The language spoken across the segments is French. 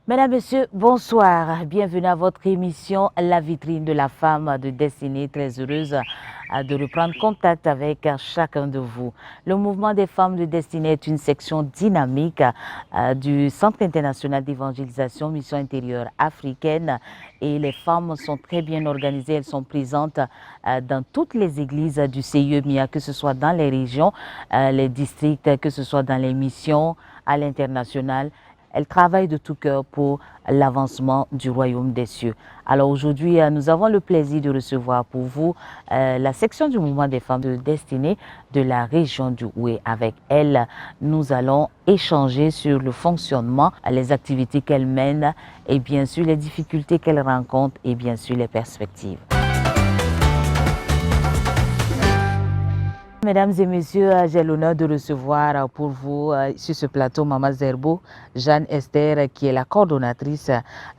Mesdames, Messieurs, bonsoir. Bienvenue à votre émission La vitrine de la femme de Destinée. Très heureuse de reprendre contact avec chacun de vous. Le mouvement des femmes de Destinée est une section dynamique du Centre international d'évangélisation Mission intérieure africaine et les femmes sont très bien organisées. Elles sont présentes dans toutes les églises du CIE-MIA, que ce soit dans les régions, les districts, que ce soit dans les missions à l'international. Elle travaille de tout cœur pour l'avancement du royaume des cieux. Alors aujourd'hui, nous avons le plaisir de recevoir pour vous la section du mouvement des femmes de Destinée de la région du Oué. Avec elle, nous allons échanger sur le fonctionnement, les activités qu'elle mène et bien sûr les difficultés qu'elle rencontre et bien sûr les perspectives. Mesdames et messieurs, j'ai l'honneur de recevoir pour vous sur ce plateau Maman Zerbo, Jeanne Esther, qui est la coordonnatrice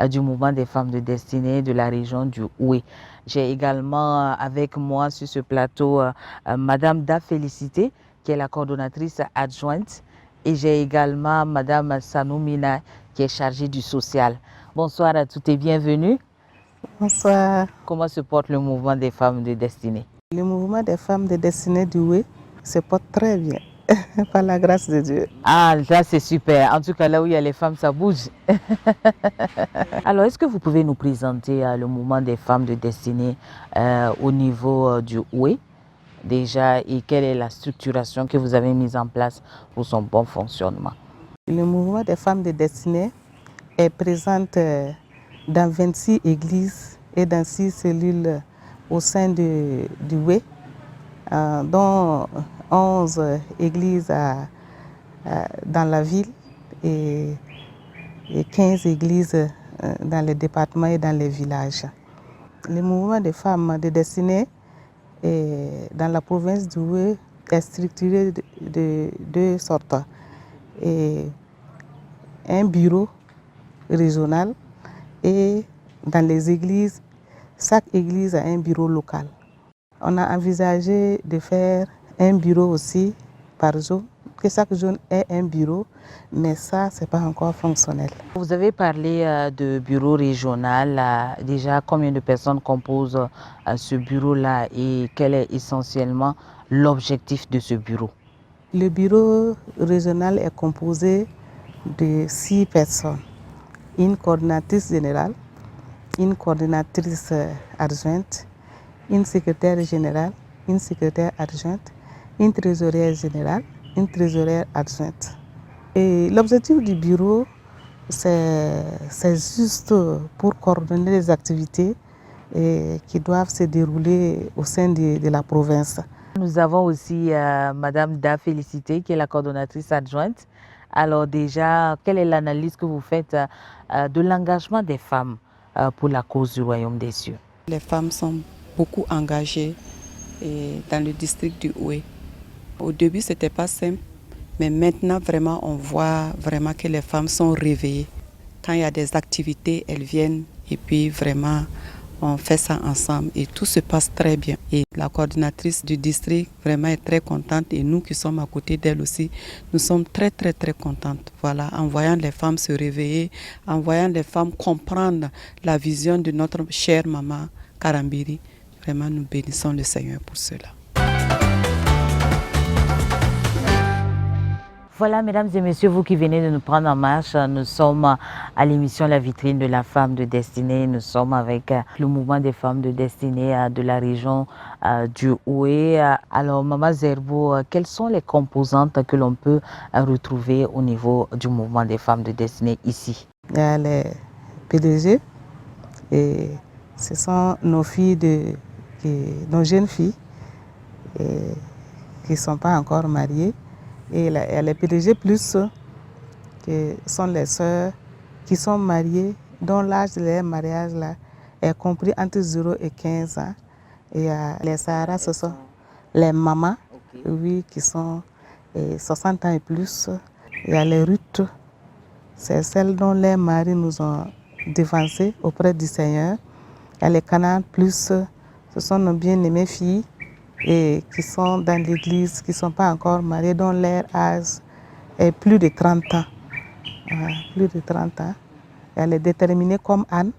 du mouvement des femmes de Destinée de la région du Oué. J'ai également avec moi sur ce plateau Madame Da Félicité, qui est la coordonnatrice adjointe, et j'ai également Madame Sanoumina, qui est chargée du social. Bonsoir à toutes et bienvenue. Bonsoir. Comment se porte le mouvement des femmes de Destinée? Le mouvement des femmes de Destinée du Oué se porte très bien, par la grâce de Dieu. Ah, ça c'est super. En tout cas, là où il y a les femmes, ça bouge. Alors, est-ce que vous pouvez nous présenter le mouvement des femmes de Destinée au niveau du Oué déjà et quelle est la structuration que vous avez mise en place pour son bon fonctionnement? Le mouvement des femmes de Destinée est présent dans 26 églises et dans 6 cellules au sein du Oué, dont 11 églises dans la ville et 15 églises dans les départements et dans les villages. Le mouvement des femmes de Destinée dans la province du Oué est structuré de deux sortes. Et un bureau régional et dans les églises, chaque église a un bureau local. On a envisagé de faire un bureau aussi par zone, que chaque zone ait un bureau, mais ça, ce n'est pas encore fonctionnel. Vous avez parlé de bureau régional. Déjà, combien de personnes composent ce bureau-là et quel est essentiellement l'objectif de ce bureau? Le bureau régional est composé de 6 personnes. Une coordinatrice générale, une coordinatrice adjointe, une secrétaire générale, une secrétaire adjointe, une trésorière générale, une trésorière adjointe. Et l'objectif du bureau, c'est juste pour coordonner les activités qui doivent se dérouler au sein de la province. Nous avons aussi Madame Da Félicité, qui est la coordonnatrice adjointe. Alors déjà, quelle est l'analyse que vous faites de l'engagement des femmes pour la cause du royaume des cieux? Les femmes sont beaucoup engagées dans le district du Oué. Au début, ce n'était pas simple, mais maintenant, vraiment, on voit vraiment que les femmes sont réveillées. Quand il y a des activités, elles viennent et puis vraiment, on fait ça ensemble et tout se passe très bien. Et la coordinatrice du district vraiment est très contente et nous qui sommes à côté d'elle aussi, nous sommes très contentes. Voilà, en voyant les femmes se réveiller, en voyant les femmes comprendre la vision de notre chère maman Karambiri. Vraiment, nous bénissons le Seigneur pour cela. Voilà, mesdames et messieurs, vous qui venez de nous prendre en marche, nous sommes à l'émission La vitrine de la femme de Destinée. Nous sommes avec le mouvement des femmes de Destinée de la région du Oué. Alors, Maman Zerbo, quelles sont les composantes que l'on peut retrouver au niveau du mouvement des femmes de Destinée ici? Il y a les PDG et ce sont nos filles, nos jeunes filles qui ne sont pas encore mariées. Et il y a les PDG+, qui sont les sœurs qui sont mariées, dont l'âge de leur mariage là, est compris entre 0 et 15 ans. Et les Sahara, ce sont les mamans, oui, qui sont 60 ans et plus. Il y a les Ruth, c'est celles dont les maris nous ont dévancés auprès du Seigneur. Il y a les Canaan+, ce sont nos bien-aimées filles et qui sont dans l'église, qui ne sont pas encore mariées, dont leur âge est plus de 30 ans. Plus de 30 ans. Elle est déterminée comme Anne.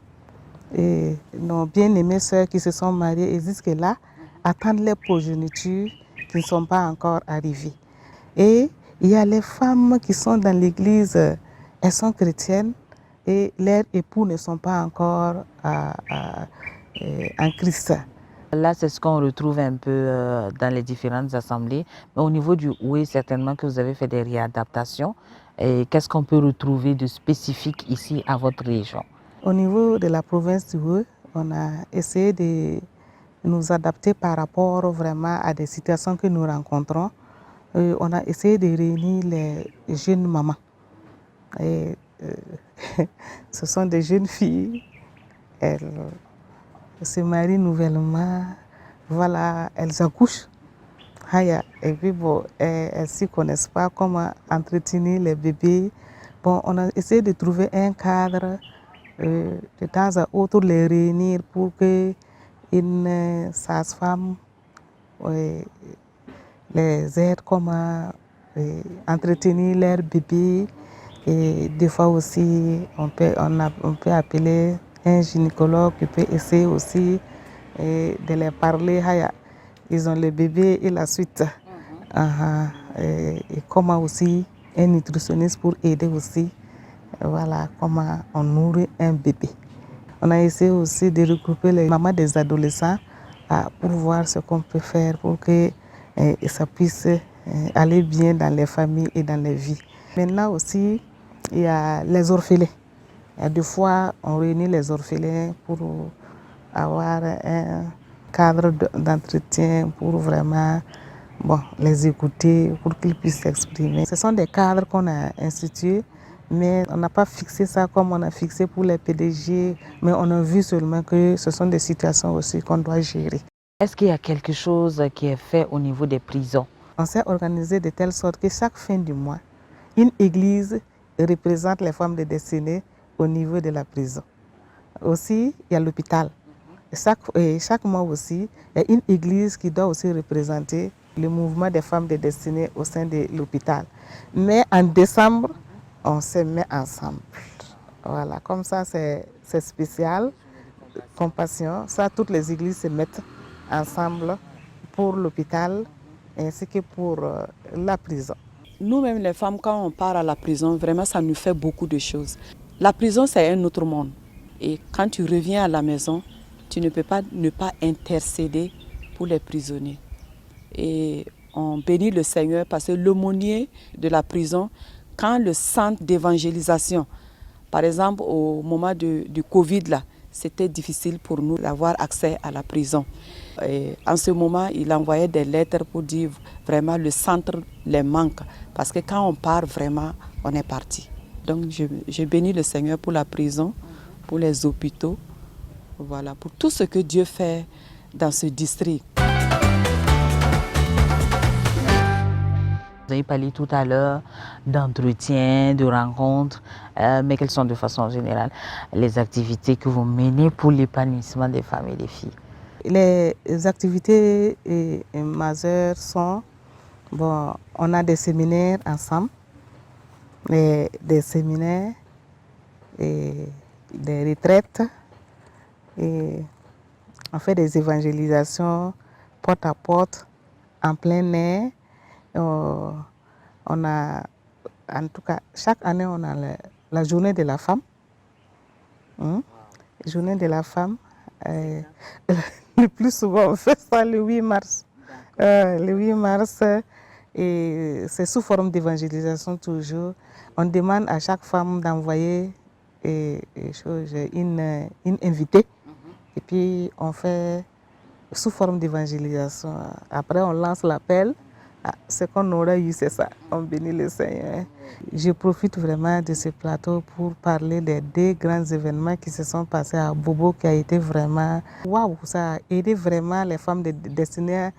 Et nos bien-aimées sœurs qui se sont mariées et jusque-là attendent les progénitures qui ne sont pas encore arrivées. Et il y a les femmes qui sont dans l'église, elles sont chrétiennes et leurs époux ne sont pas encore en Christ. Là, c'est ce qu'on retrouve un peu dans les différentes assemblées. Mais au niveau du Oué, certainement que vous avez fait des réadaptations. Et qu'est-ce qu'on peut retrouver de spécifique ici à votre région? Au niveau de la province du Oué, on a essayé de nous adapter par rapport vraiment à des situations que nous rencontrons. On a essayé de réunir les jeunes mamans. Et, ce sont des jeunes filles. Elles se marient nouvellement. Voilà, elles accouchent. Et puis bon, elles ne s'y connaissent pas comment entretenir les bébés. Bon, on a essayé de trouver un cadre, de temps à autre les réunir pour qu'une sage-femme les aide comment entretenir leur bébé. Et des fois aussi, on peut appeler un gynécologue qui peut essayer aussi de les parler. Ils ont le bébé et la suite. Et comment aussi un nutritionniste pour aider aussi, voilà, comment on nourrit un bébé. On a essayé aussi de regrouper les mamans des adolescents pour voir ce qu'on peut faire pour que ça puisse aller bien dans les familles et dans les vies. Maintenant aussi, il y a les orphelins. Il y a des fois, on réunit les orphelins pour avoir un cadre d'entretien pour vraiment les écouter, pour qu'ils puissent s'exprimer. Ce sont des cadres qu'on a institués, mais on n'a pas fixé ça comme on a fixé pour les PDG, mais on a vu seulement que ce sont des situations aussi qu'on doit gérer. Est-ce qu'il y a quelque chose qui est fait au niveau des prisons? On s'est organisé de telle sorte que chaque fin du mois, une église représente les femmes de destinée au niveau de la prison. Aussi, il y a l'hôpital. Chaque mois aussi, il y a une église qui doit aussi représenter le mouvement des femmes de destinée au sein de l'hôpital. Mais en décembre, on se met ensemble. Voilà, comme ça c'est spécial. Compassion, ça toutes les églises se mettent ensemble pour l'hôpital ainsi que pour la prison. Nous-mêmes les femmes, quand on part à la prison, vraiment ça nous fait beaucoup de choses. La prison c'est un autre monde. Et quand tu reviens à la maison, tu ne peux pas ne pas intercéder pour les prisonniers. Et on bénit le Seigneur parce que l'aumônier de la prison, quand le centre d'évangélisation, par exemple au moment du Covid, là, c'était difficile pour nous d'avoir accès à la prison. Et en ce moment, il envoyait des lettres pour dire vraiment le centre les manque. Parce que quand on part vraiment, on est parti. Donc je bénis le Seigneur pour la prison, pour les hôpitaux, voilà, pour tout ce que Dieu fait dans ce district. Vous avez parlé tout à l'heure d'entretien, de rencontres, mais quelles sont de façon générale les activités que vous menez pour l'épanouissement des femmes et des filles? Les activités majeures sont, on a des séminaires ensemble, des séminaires, et des retraites, et on fait des évangélisations porte à porte, en plein air. On a, en tout cas, chaque année, on a la journée de la femme. Journée de la femme. Le plus souvent, on fait ça le 8 mars. Le 8 mars, et c'est sous forme d'évangélisation toujours. On demande à chaque femme d'envoyer une invitée. Et puis, on fait sous forme d'évangélisation. Après, on lance l'appel. Ce qu'on aurait eu, c'est ça. On bénit le Seigneur. Je profite vraiment de ce plateau pour parler des 2 grands événements qui se sont passés à Bobo, qui a été vraiment... Waouh, ça a aidé vraiment les femmes de destinée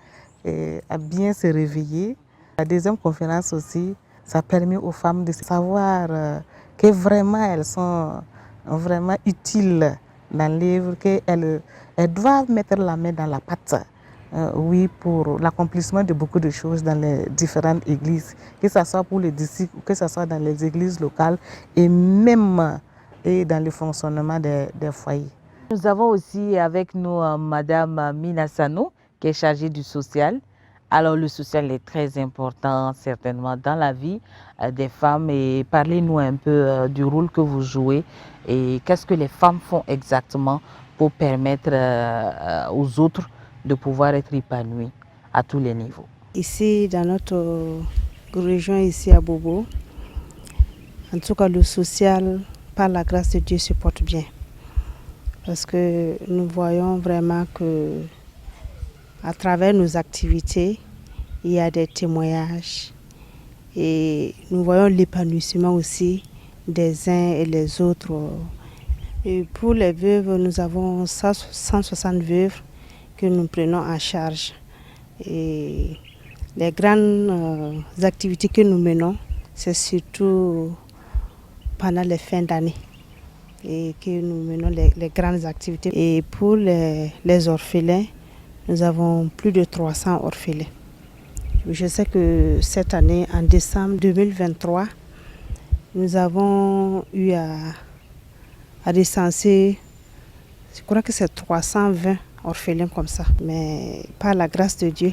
à bien se réveiller. La deuxième conférence aussi, ça a permis aux femmes de savoir que vraiment elles sont vraiment utiles dans l'œuvre, qu'elles doivent mettre la main dans la pâte. Oui, pour l'accomplissement de beaucoup de choses dans les différentes églises, que ce soit pour les disciples, que ce soit dans les églises locales et même et dans le fonctionnement des foyers. Nous avons aussi avec nous Madame Mina Sano, qui est chargée du social. Alors le social est très important certainement dans la vie des femmes, et parlez-nous un peu du rôle que vous jouez et qu'est-ce que les femmes font exactement pour permettre aux autres de pouvoir être épanouies à tous les niveaux. Ici, dans notre région, ici à Bobo, en tout cas le social, par la grâce de Dieu, se porte bien. Parce que nous voyons vraiment que à travers nos activités, il y a des témoignages et nous voyons l'épanouissement aussi des uns et les autres. Et pour les veuves, nous avons 160 veuves que nous prenons en charge. Et les grandes activités que nous menons, c'est surtout pendant les fins d'année et que nous menons les grandes activités. Et pour les orphelins, nous avons plus de 300 orphelins. Je sais que cette année, en décembre 2023, nous avons eu à recenser, je crois que c'est 320 orphelins comme ça. Mais par la grâce de Dieu,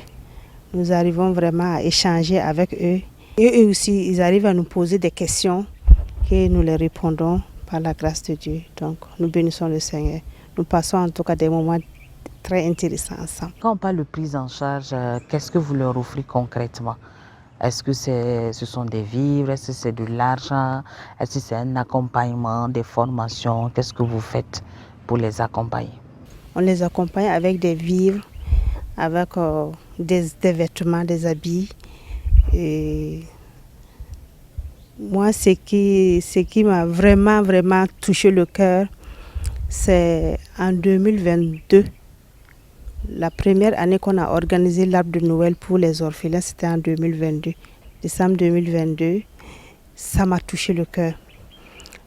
nous arrivons vraiment à échanger avec eux. Et eux aussi, ils arrivent à nous poser des questions et nous les répondons par la grâce de Dieu. Donc, nous bénissons le Seigneur. Nous passons en tout cas des moments très intéressants ensemble. Quand on parle de prise en charge, qu'est-ce que vous leur offrez concrètement? Est-ce que ce sont des vivres? Est-ce que c'est de l'argent? Est-ce que c'est un accompagnement, des formations? Qu'est-ce que vous faites pour les accompagner? On les accompagne avec des vivres, avec des vêtements, des habits. Et moi, ce qui m'a vraiment touché le cœur, c'est en 2022. La première année qu'on a organisé l'arbre de Noël pour les orphelins, c'était en 2022. Décembre 2022, ça m'a touché le cœur.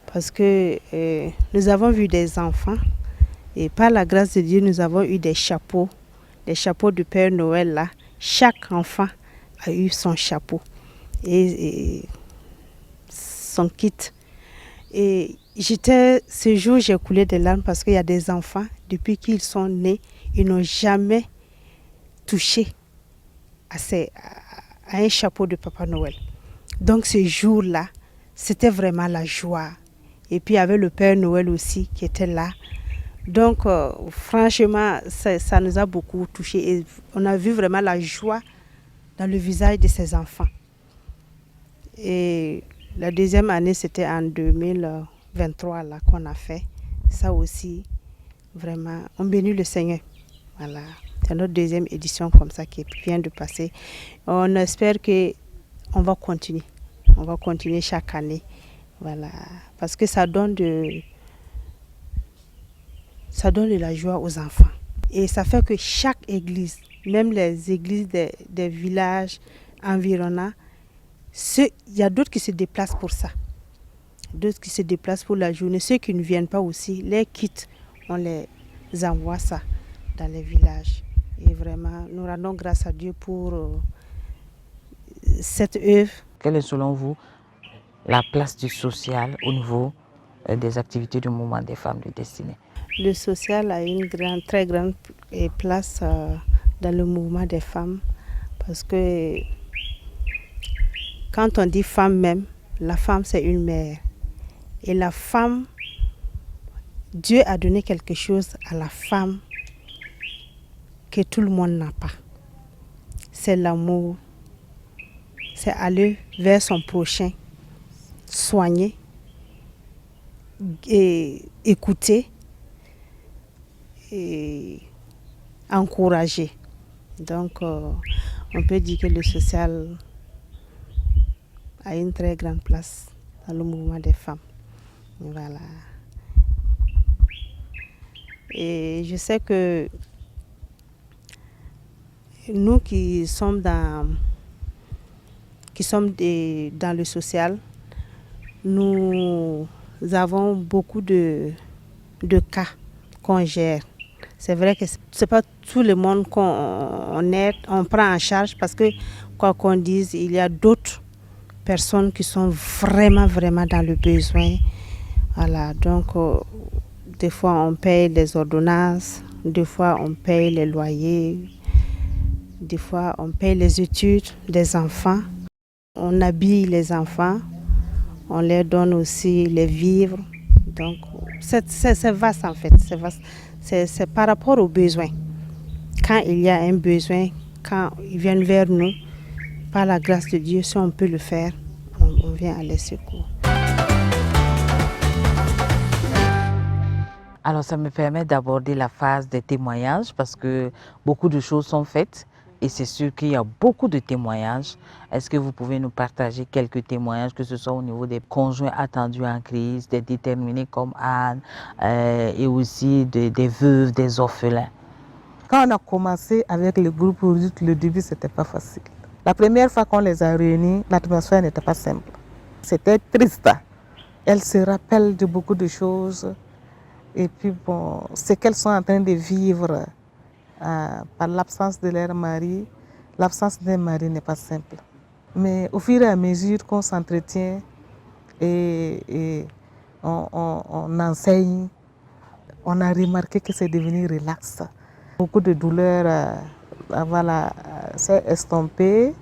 Parce que nous avons vu des enfants et par la grâce de Dieu, nous avons eu des chapeaux du Père Noël là. Chaque enfant a eu son chapeau et son kit. Et ce jour, j'ai coulé des larmes parce qu'il y a des enfants, depuis qu'ils sont nés, ils n'ont jamais touché à un chapeau de Papa Noël. Donc ce jour-là, c'était vraiment la joie. Et puis il y avait le Père Noël aussi qui était là. Donc franchement, ça nous a beaucoup touchés. Et on a vu vraiment la joie dans le visage de ces enfants. Et la deuxième année, c'était en 2023 là, qu'on a fait. Ça aussi, vraiment, on bénit le Seigneur. Voilà, c'est notre deuxième édition comme ça qui vient de passer. On espère qu'on va continuer. On va continuer chaque année. Voilà, parce que ça donne de la joie aux enfants. Et ça fait que chaque église, même les églises des villages environnants, il y a d'autres qui se déplacent pour ça. D'autres qui se déplacent pour la journée. Ceux qui ne viennent pas aussi, les kits, on les envoie ça dans les villages. Et vraiment, nous rendons grâce à Dieu pour cette œuvre. Quelle est selon vous la place du social au niveau des activités du mouvement des femmes de destinée? Le social a une très grande place dans le mouvement des femmes parce que quand on dit femme même, la femme c'est une mère. Et la femme, Dieu a donné quelque chose à la femme que tout le monde n'a pas. C'est l'amour, c'est aller vers son prochain, soigner, et écouter et encourager. Donc on peut dire que le social a une très grande place dans le mouvement des femmes. Voilà. Et je sais que nous qui sommes dans le social, nous avons beaucoup de cas qu'on gère. C'est vrai que ce n'est pas tout le monde qu'on aide, on prend en charge parce que, quoi qu'on dise, il y a d'autres personnes qui sont vraiment dans le besoin. Voilà, donc des fois on paye les ordonnances, des fois on paye les loyers, des fois on paye les études des enfants. On habille les enfants, on leur donne aussi les vivres. Donc c'est vaste en fait, c'est vaste. C'est par rapport aux besoins. Quand il y a un besoin, quand ils viennent vers nous, par la grâce de Dieu, si on peut le faire, on vient à leur secours. Alors, ça me permet d'aborder la phase des témoignages parce que beaucoup de choses sont faites et c'est sûr qu'il y a beaucoup de témoignages. Est-ce que vous pouvez nous partager quelques témoignages, que ce soit au niveau des conjoints attendus en crise, des déterminés comme Anne et aussi des veuves, des orphelins? Quand on a commencé avec le groupe Ruth, le début, c'était pas facile. La première fois qu'on les a réunis, l'atmosphère n'était pas simple. C'était triste. Elles se rappellent de beaucoup de choses. Et puis bon, ce qu'elles sont en train de vivre par l'absence de leur mari, l'absence d'un mari n'est pas simple. Mais au fur et à mesure qu'on s'entretient et on enseigne, on a remarqué que c'est devenu relax. Beaucoup de douleurs s'est estompée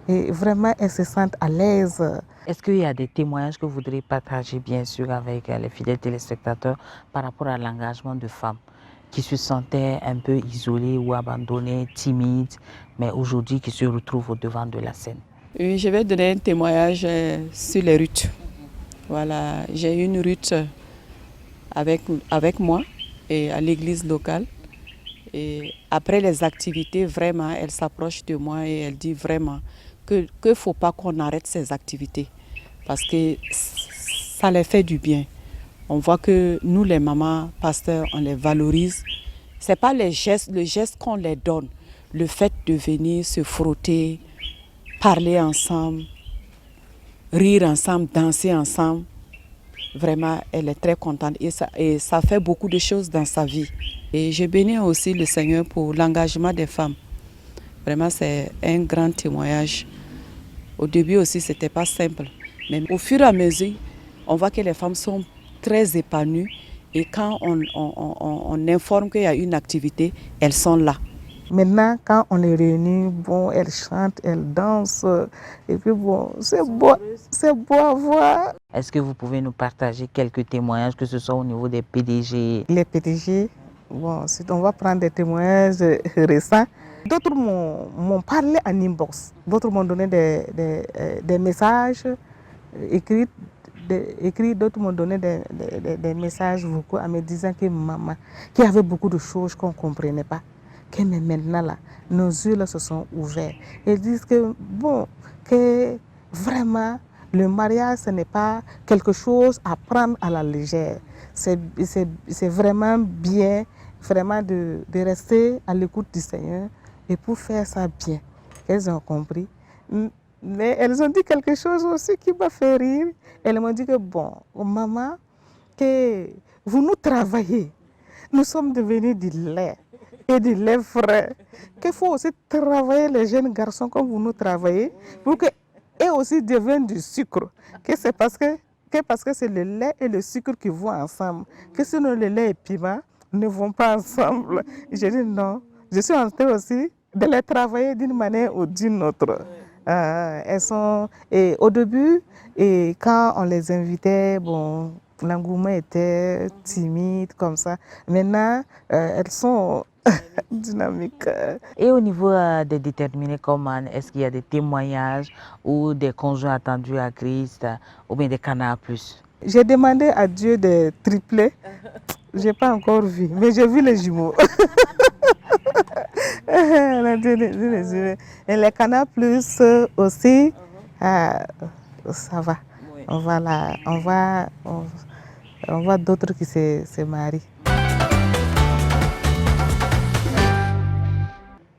et vraiment elles se sentent à l'aise. Est-ce qu'il y a des témoignages que vous voudriez partager, bien sûr, avec les fidèles téléspectateurs par rapport à l'engagement de femmes qui se sentaient un peu isolées ou abandonnées, timides, mais aujourd'hui qui se retrouvent au devant de la scène? Oui, je vais donner un témoignage sur les Ruth. Voilà, j'ai une Ruth avec moi et à l'église locale. Et après les activités, vraiment, elle s'approche de moi et elle dit vraiment qu'il ne faut pas qu'on arrête ces activités parce que ça les fait du bien. On voit que nous, les mamans, pasteurs, on les valorise. Ce n'est pas le geste qu'on les donne, le fait de venir se frotter, parler ensemble, rire ensemble, danser ensemble. Vraiment, elle est très contente et ça fait beaucoup de choses dans sa vie. Et je bénis aussi le Seigneur pour l'engagement des femmes. Vraiment, c'est un grand témoignage. Au début aussi, ce n'était pas simple. Mais au fur et à mesure, on voit que les femmes sont très épanouies. Et quand on informe qu'il y a une activité, elles sont là. Maintenant, quand on les réunit, bon, elles chantent, elles dansent. Et puis bon, c'est beau à voir. Est-ce que vous pouvez nous partager quelques témoignages, que ce soit au niveau des PDG? Les PDG, bon, si on va prendre des témoignages récents, d'autres m'ont parlé en inbox, d'autres m'ont donné des messages écrits, d'autres m'ont donné des messages vocaux en me disant que maman, qu'il y avait beaucoup de choses qu'on ne comprenait pas, que maintenant là, nos yeux là, se sont ouverts. Ils disent que bon, que vraiment le mariage ce n'est pas quelque chose à prendre à la légère. C'est vraiment bien, vraiment de rester à l'écoute du Seigneur et pour faire ça bien. Elles ont compris. Mais elles ont dit quelque chose aussi qui m'a fait rire. Elles m'ont dit que bon, maman, que vous nous travaillez. Nous sommes devenus du lait et du lait frais. Qu'il faut aussi travailler les jeunes garçons comme vous nous travaillez pour qu'eux aussi deviennent du sucre. Que c'est parce que c'est le lait et le sucre qui vont ensemble. Que sinon le lait et le piment ne vont pas ensemble. J'ai dit non. Je suis en train aussi de les travailler d'une manière ou d'une autre. Elles sont, et au début, et quand on les invitait, bon, l'engouement était timide comme ça. Maintenant, elles sont dynamiques. Et au niveau des déterminés comme Anne, est-ce qu'il y a des témoignages ou des conjoints attendus à Christ ou bien des canards plus? J'ai demandé à Dieu de tripler. Je n'ai pas encore vu, mais j'ai vu les jumeaux. Et les canards plus aussi, ça va. On voit d'autres qui se marient.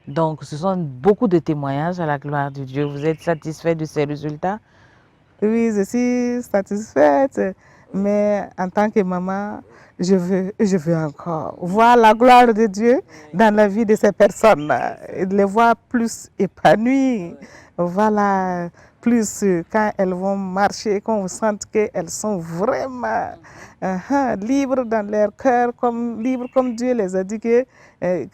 Donc, ce sont beaucoup de témoignages à la gloire de Dieu. Vous êtes satisfait de ces résultats? Oui, je suis satisfaite, mais en tant que maman, je veux encore voir la gloire de Dieu dans la vie de ces personnes et de les voir plus épanouies, voilà, plus quand elles vont marcher, qu'on vous sente qu'elles sont vraiment libres dans leur cœur, libres comme Dieu les a dit que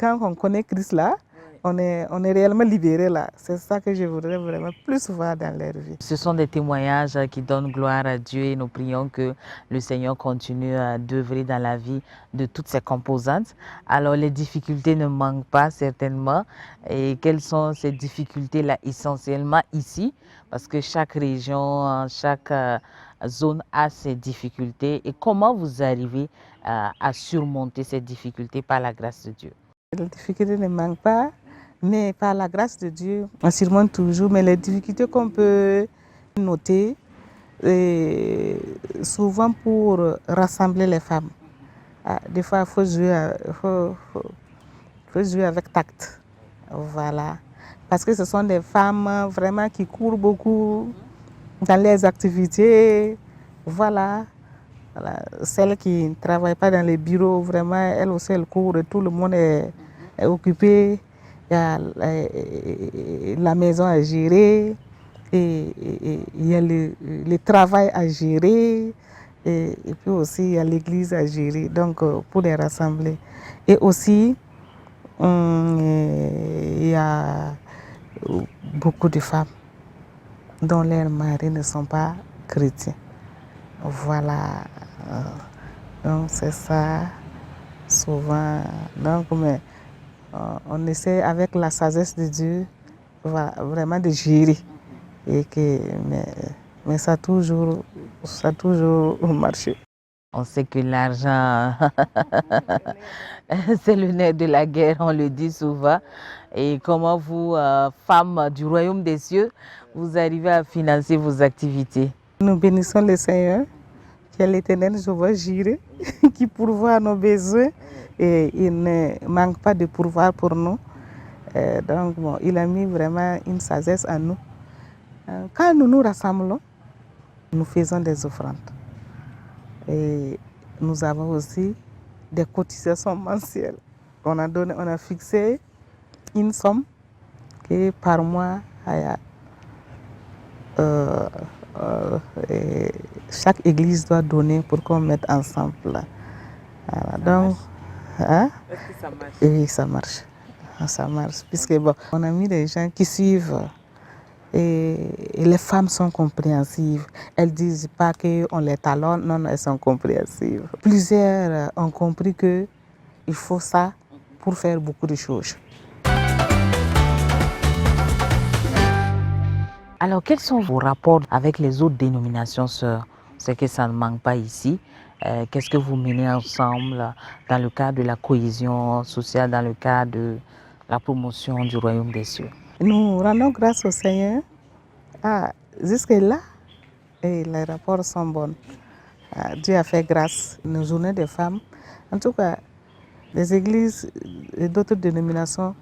quand on connaît Christ là, on est réellement libéré là. C'est ça que je voudrais vraiment plus voir dans leur vie. Ce sont des témoignages qui donnent gloire à Dieu et nous prions que le Seigneur continue d'œuvrer dans la vie de toutes ces composantes. Alors les difficultés ne manquent pas certainement. Et quelles sont ces difficultés-là essentiellement ici? Parce que chaque région, chaque zone a ses difficultés. Et comment vous arrivez à surmonter ces difficultés par la grâce de Dieu? Les difficultés ne manquent pas. Mais par la grâce de Dieu, on surmonte toujours. Mais les difficultés qu'on peut noter, souvent pour rassembler les femmes. Des fois, il faut jouer avec tact. Voilà. Parce que ce sont des femmes vraiment qui courent beaucoup dans les activités. Voilà. Celles qui ne travaillent pas dans les bureaux, vraiment, elles aussi, elles courent et tout le monde est occupé. Il y a la maison à gérer, et il y a le travail à gérer, et puis aussi il y a l'église à gérer, donc pour les rassembler. Et aussi, il y a beaucoup de femmes dont leurs maris ne sont pas chrétiens. Voilà, donc c'est ça, souvent. Donc, mais, on essaie avec la sagesse de Dieu vraiment de gérer. Mais ça a toujours marché. On sait que l'argent, c'est le nerf de la guerre, on le dit souvent. Et comment vous, femmes du royaume des cieux, vous arrivez à financer vos activités? Nous bénissons le Seigneur, qui est l'Éternel Jéhovah Jireh, qui pourvoit à nos besoins. Et il ne manque pas de pourvoir pour nous. Donc, bon, il a mis vraiment une sagesse à nous. Quand nous nous rassemblons, nous faisons des offrandes. Et nous avons aussi des cotisations mensuelles. On a fixé une somme que par mois, chaque église doit donner pour qu'on mette ensemble. Voilà, donc, est-ce que ça marche? Oui, ça marche. Ça marche. Puisque bon, on a mis des gens qui suivent. Et les femmes sont compréhensives. Elles ne disent pas qu'on les talonne, non, elles sont compréhensives. Plusieurs ont compris qu'il faut ça pour faire beaucoup de choses. Alors, quels sont vos rapports avec les autres dénominations sœurs? C'est que ça ne manque pas ici. Qu'est-ce que vous menez ensemble dans le cadre de la cohésion sociale, dans le cadre de la promotion du royaume des cieux? Nous rendons grâce au Seigneur. Jusque-là, les rapports sont bons. Dieu a fait grâce. Nos journées des femmes, en tout cas, les églises et d'autres dénominations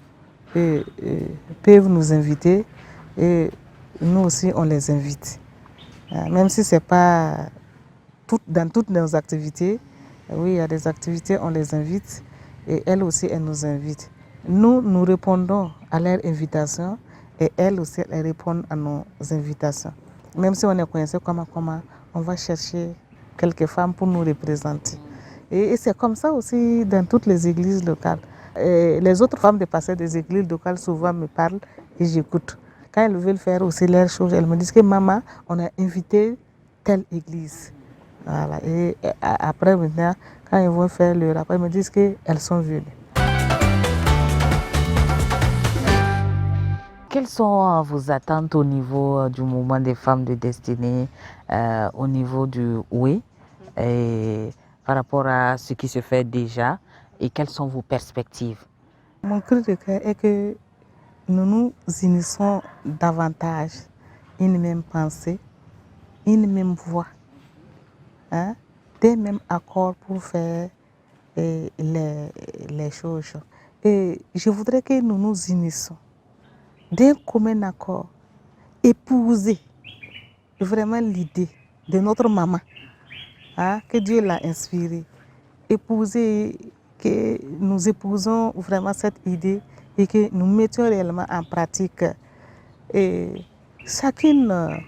peuvent nous inviter et nous aussi on les invite. Même si ce n'est pas dans toutes nos activités, oui, il y a des activités, on les invite et elles aussi, elles nous invitent. Nous répondons à leur invitation et elles aussi, elles répondent à nos invitations. Même si on est coincé comment, on va chercher quelques femmes pour nous représenter. Et c'est comme ça aussi dans toutes les églises locales. Et les autres femmes de passer des églises locales souvent me parlent et j'écoute. Quand elles veulent faire aussi leurs choses, elles me disent que maman, on a invité telle église. Voilà. Et après maintenant, quand ils vont faire le rapport, ils me disent qu'elles sont venues. Quelles sont vos attentes au niveau du mouvement des femmes de destinée, au niveau du OUE, par rapport à ce qui se fait déjà, et quelles sont vos perspectives? Mon cri de cœur est que nous nous unissons davantage, une même pensée, une même voix, des mêmes accords pour faire les choses. Et je voudrais que nous nous unissions d'un commun accord, épouser vraiment l'idée de notre maman, que Dieu l'a inspirée, épouser, que nous épousons vraiment cette idée et que nous mettions réellement en pratique. Et chacune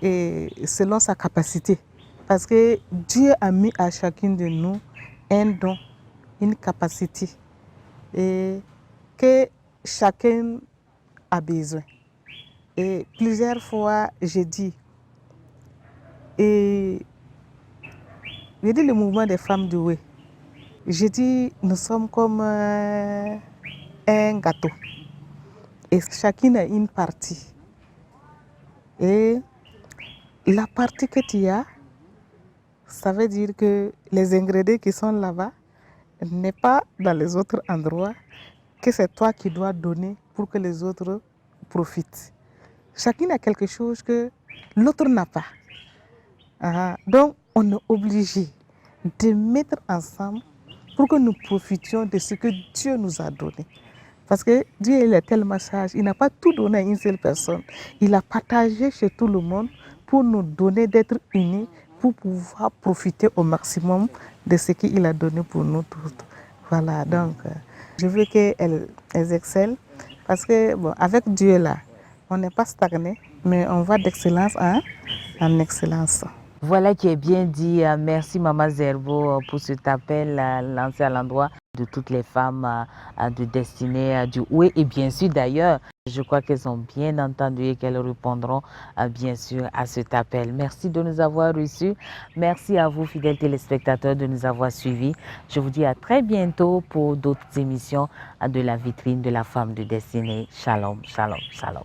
est selon sa capacité. Parce que Dieu a mis à chacune de nous un don, une capacité et que chacun a besoin. Et plusieurs fois, j'ai dit le mouvement des femmes douées. J'ai dit, nous sommes comme un gâteau. Et chacune a une partie. Et la partie que tu as, ça veut dire que les ingrédients qui sont là-bas n'est pas dans les autres endroits, que c'est toi qui dois donner pour que les autres profitent. Chacune a quelque chose que l'autre n'a pas. Donc, on est obligé de mettre ensemble pour que nous profitions de ce que Dieu nous a donné. Parce que Dieu il est tellement sage, il n'a pas tout donné à une seule personne. Il a partagé chez tout le monde pour nous donner d'être unis, pour pouvoir profiter au maximum de ce qu'il a donné pour nous tous. Voilà, donc je veux qu'elles excellent parce que bon, avec Dieu là, on n'est pas stagné, mais on va d'excellence en excellence. Voilà qui est bien dit. Merci Maman Zerbo pour cet appel lancé à l'endroit de toutes les femmes de destinée du Oué. Et bien sûr d'ailleurs, je crois qu'elles ont bien entendu et qu'elles répondront bien sûr à cet appel. Merci de nous avoir reçus. Merci à vous fidèles téléspectateurs de nous avoir suivis. Je vous dis à très bientôt pour d'autres émissions de la vitrine de la femme de destinée. Shalom, shalom, shalom.